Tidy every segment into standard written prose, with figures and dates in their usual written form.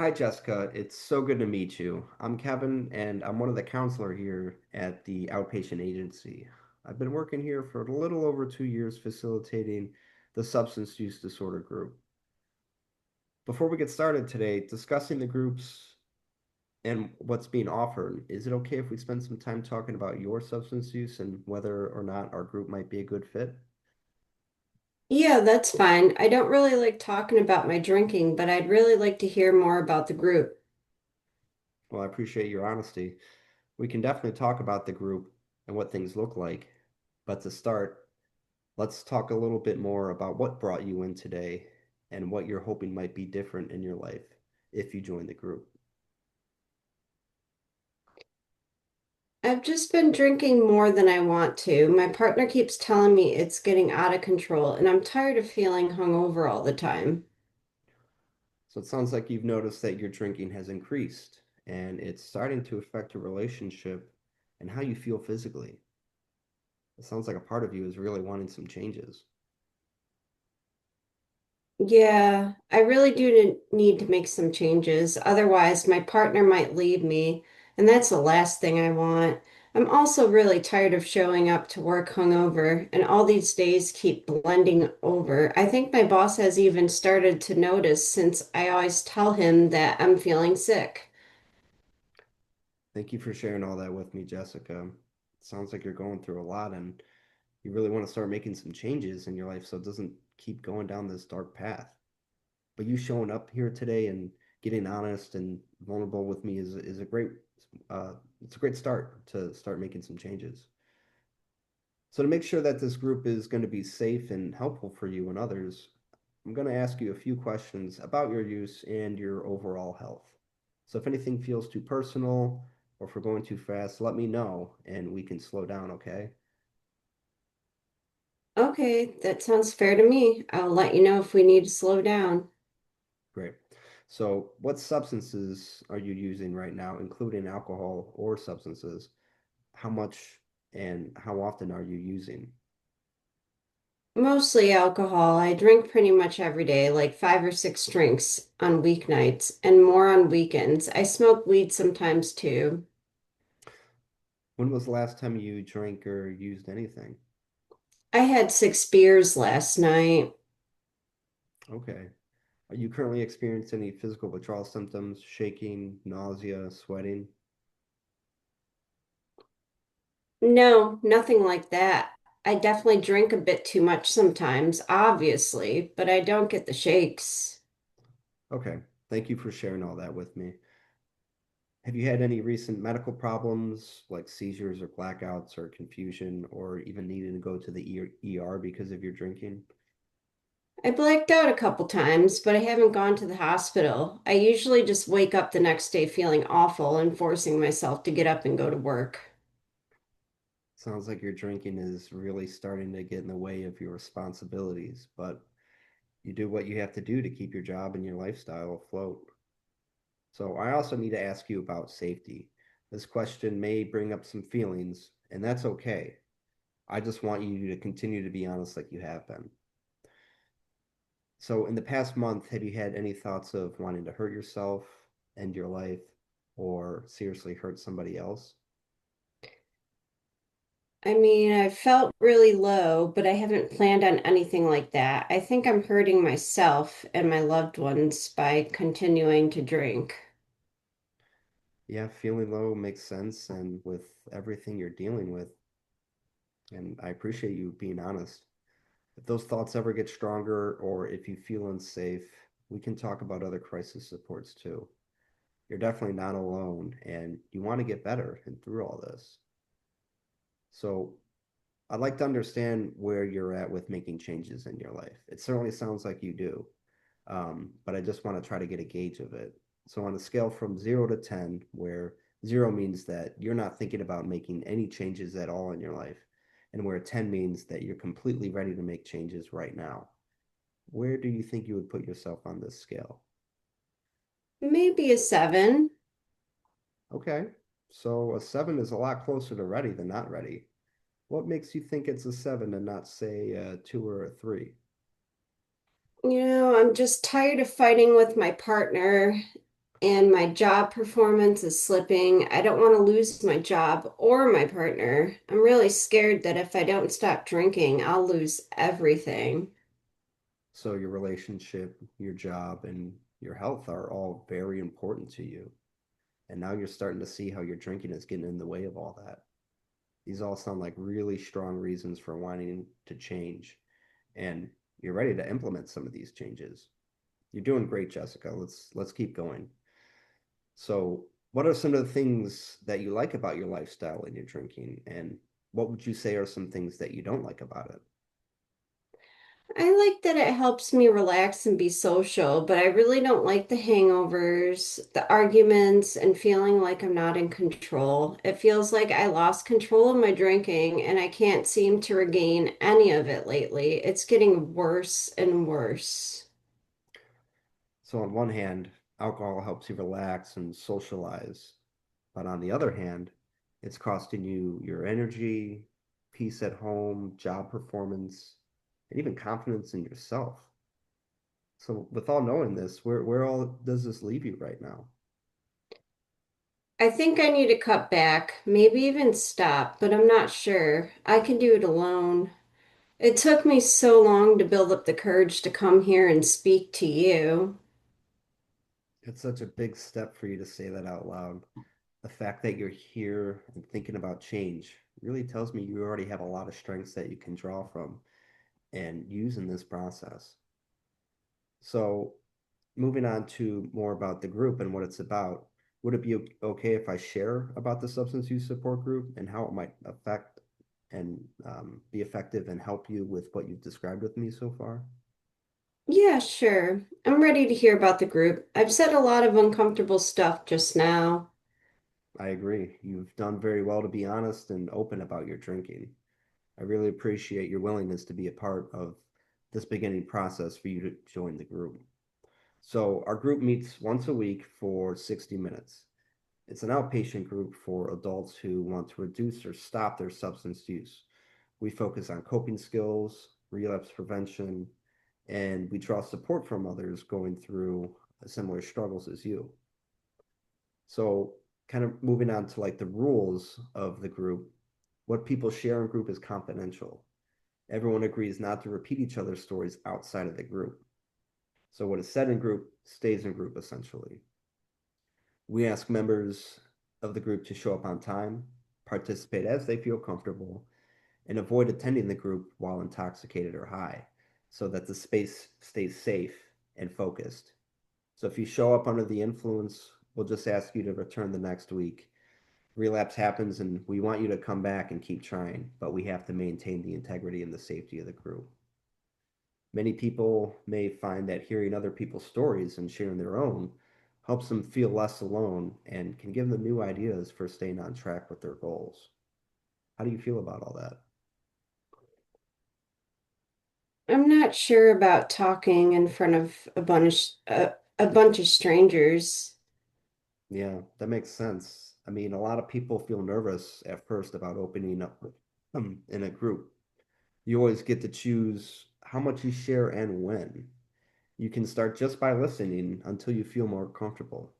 Hi, Jessica. It's so good to meet you. I'm Kevin, and I'm one of the counselor here at the outpatient agency. I've been working here for a little over 2 years facilitating the substance use disorder group. Before we get started today, discussing the groups and what's being offered, is it okay if we spend some time talking about your substance use and whether or not our group might be a good fit? Yeah, that's fine. I don't really like talking about my drinking, but I'd really like to hear more about the group. Well, I appreciate your honesty. We can definitely talk about the group and what things look like. But to start, let's talk a little bit more about what brought you in today and what you're hoping might be different in your life if you join the group. I've just been drinking more than I want to. My partner keeps telling me it's getting out of control, and I'm tired of feeling hungover all the time. So it sounds like you've noticed that your drinking has increased and it's starting to affect your relationship and how you feel physically. It sounds like a part of you is really wanting some changes. Yeah, I really do need to make some changes. Otherwise, my partner might leave me, and that's the last thing I want. I'm also really tired of showing up to work hungover, and all these days keep blending over. I think my boss has even started to notice since I always tell him that I'm feeling sick. Thank you for sharing all that with me, Jessica. It sounds like you're going through a lot and you really want to start making some changes in your life so it doesn't keep going down this dark path. But you showing up here today and getting honest and vulnerable with me is a great uh, it's a great start to start making some changes. So to make sure that this group is going to be safe and helpful for you and others, I'm going to ask you a few questions about your use and your overall health. So if anything feels too personal or if we're going too fast, let me know and we can slow down, okay? Okay, that sounds fair to me. I'll let you know if we need to slow down. Great. So what substances are you using right now, including alcohol or substances? How much and how often are you using? Mostly alcohol. I drink pretty much every day, like 5 or 6 drinks on weeknights and more on weekends. I smoke weed sometimes too. When was the last time you drank or used anything? I had 6 beers last night. Okay. Are you currently experiencing any physical withdrawal symptoms, shaking, nausea, sweating? No, nothing like that. I definitely drink a bit too much sometimes, obviously, but I don't get the shakes. Okay. Thank you for sharing all that with me. Have you had any recent medical problems like seizures or blackouts or confusion or even needing to go to the ER because of your drinking? I blacked out a couple times, but I haven't gone to the hospital. I usually just wake up the next day feeling awful and forcing myself to get up and go to work. Sounds like your drinking is really starting to get in the way of your responsibilities, but you do what you have to do to keep your job and your lifestyle afloat. So I also need to ask you about safety. This question may bring up some feelings, and that's okay. I just want you to continue to be honest like you have been. So in the past month, have you had any thoughts of wanting to hurt yourself, end your life, or seriously hurt somebody else? I mean, I felt really low, but I haven't planned on anything like that. I think I'm hurting myself and my loved ones by continuing to drink. Yeah, feeling low makes sense, and with everything you're dealing with, and I appreciate you being honest. If those thoughts ever get stronger or if you feel unsafe, we can talk about other crisis supports too. You're definitely not alone and you want to get better and through all this. So I'd like to understand where you're at with making changes in your life. It certainly sounds like you do, but I just want to try to get a gauge of it. So on a scale from 0 to 10, where 0 means that you're not thinking about making any changes at all in your life, and where 10 means that you're completely ready to make changes right now, where do you think you would put yourself on this scale? Maybe a 7. Okay, so a 7 is a lot closer to ready than not ready. What makes you think it's a 7 and not, say, a 2 or a 3? I'm just tired of fighting with my partner. and my job performance is slipping. I don't want to lose my job or my partner. I'm really scared that if I don't stop drinking, I'll lose everything. So your relationship, your job, and your health are all very important to you. And now you're starting to see how your drinking is getting in the way of all that. These all sound like really strong reasons for wanting to change. And you're ready to implement some of these changes. You're doing great, Jessica. Let's keep going. So, what are some of the things that you like about your lifestyle and your drinking? And what would you say are some things that you don't like about it? I like that it helps me relax and be social, but I really don't like the hangovers, the arguments, and feeling like I'm not in control. It feels like I lost control of my drinking and I can't seem to regain any of it lately. It's getting worse and worse. So, on one hand, alcohol helps you relax and socialize. But on the other hand, it's costing you your energy, peace at home, job performance, and even confidence in yourself. So, with all knowing this, where all does this leave you right now? I think I need to cut back, maybe even stop, but I'm not sure. I can do it alone. It took me so long to build up the courage to come here and speak to you. It's such a big step for you to say that out loud. The fact that you're here and thinking about change really tells me you already have a lot of strengths that you can draw from and use in this process. So, moving on to more about the group and what it's about, would it be okay if I share about the substance use support group and how it might affect and be effective and help you with what you've described with me so far? Yeah, sure. I'm ready to hear about the group. I've said a lot of uncomfortable stuff just now. I agree. You've done very well to be honest and open about your drinking. I really appreciate your willingness to be a part of this beginning process for you to join the group. So, our group meets once a week for 60 minutes. It's an outpatient group for adults who want to reduce or stop their substance use. We focus on coping skills, relapse prevention, and we draw support from others going through similar struggles as you. So, kind of moving on to like the rules of the group, what people share in group is confidential. Everyone agrees not to repeat each other's stories outside of the group. So, what is said in group stays in group essentially. We ask members of the group to show up on time, participate as they feel comfortable, and avoid attending the group while intoxicated or high so that the space stays safe and focused. So if you show up under the influence, we'll just ask you to return the next week. Relapse happens and we want you to come back and keep trying, but we have to maintain the integrity and the safety of the group. Many people may find that hearing other people's stories and sharing their own helps them feel less alone and can give them new ideas for staying on track with their goals. How do you feel about all that? I'm not sure about talking in front of a bunch of strangers. Yeah, that makes sense. I mean, a lot of people feel nervous at first about opening up in a group. You always get to choose how much you share and when. You can start just by listening until you feel more comfortable.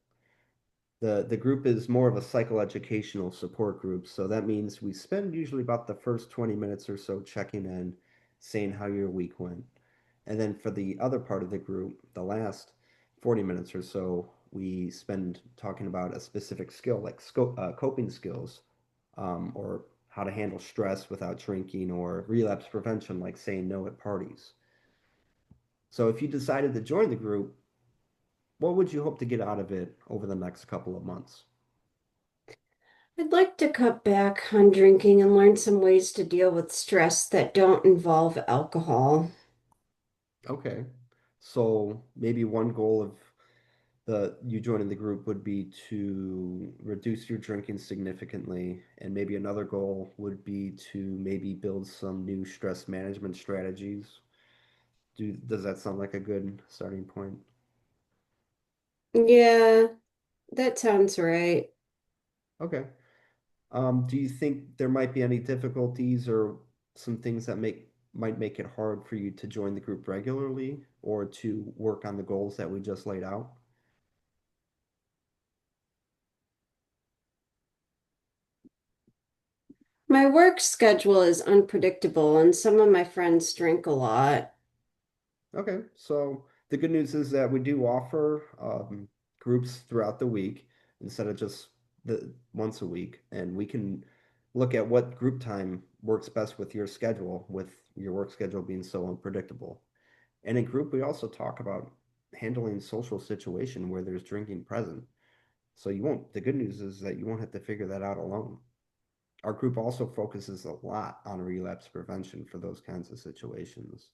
The group is more of a psychoeducational support group, so that means we spend usually about the first 20 minutes or so checking in, saying how your week went. And then for the other part of the group, the last 40 minutes or so, we spend talking about a specific skill, like coping skills, or how to handle stress without drinking, or relapse prevention, like saying no at parties. So if you decided to join the group, what would you hope to get out of it over the next couple of months? I'd like to cut back on drinking and learn some ways to deal with stress that don't involve alcohol. Okay. So maybe one goal of the you joining the group would be to reduce your drinking significantly, and maybe another goal would be to maybe build some new stress management strategies. Does that sound like a good starting point? Yeah, that sounds right. Okay. Do you think there might be any difficulties or some things that might make it hard for you to join the group regularly or to work on the goals that we just laid out? My work schedule is unpredictable, and some of my friends drink a lot. Okay, so the good news is that we do offer groups throughout the week instead of just the once a week, and we can look at what group time works best with your schedule, with your work schedule being so unpredictable. And in group, we also talk about handling social situation where there's drinking present. So you won't, the good news is that you won't have to figure that out alone. Our group also focuses a lot on relapse prevention for those kinds of situations.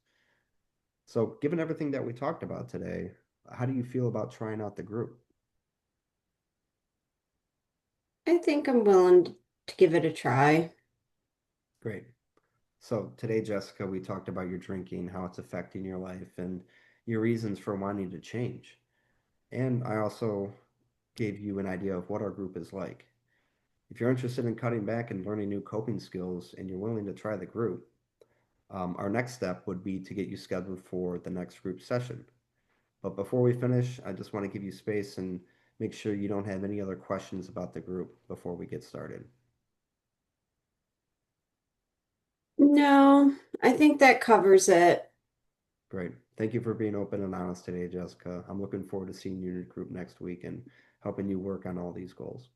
So, given everything that we talked about today, how do you feel about trying out the group? I think I'm willing to give it a try. Great. So, today, Jessica, we talked about your drinking, how it's affecting your life, and your reasons for wanting to change. And I also gave you an idea of what our group is like. If you're interested in cutting back and learning new coping skills and you're willing to try the group, our next step would be to get you scheduled for the next group session. But before we finish, I just want to give you space and make sure you don't have any other questions about the group before we get started. No, I think that covers it. Great. Thank you for being open and honest today, Jessica. I'm looking forward to seeing you in your group next week and helping you work on all these goals.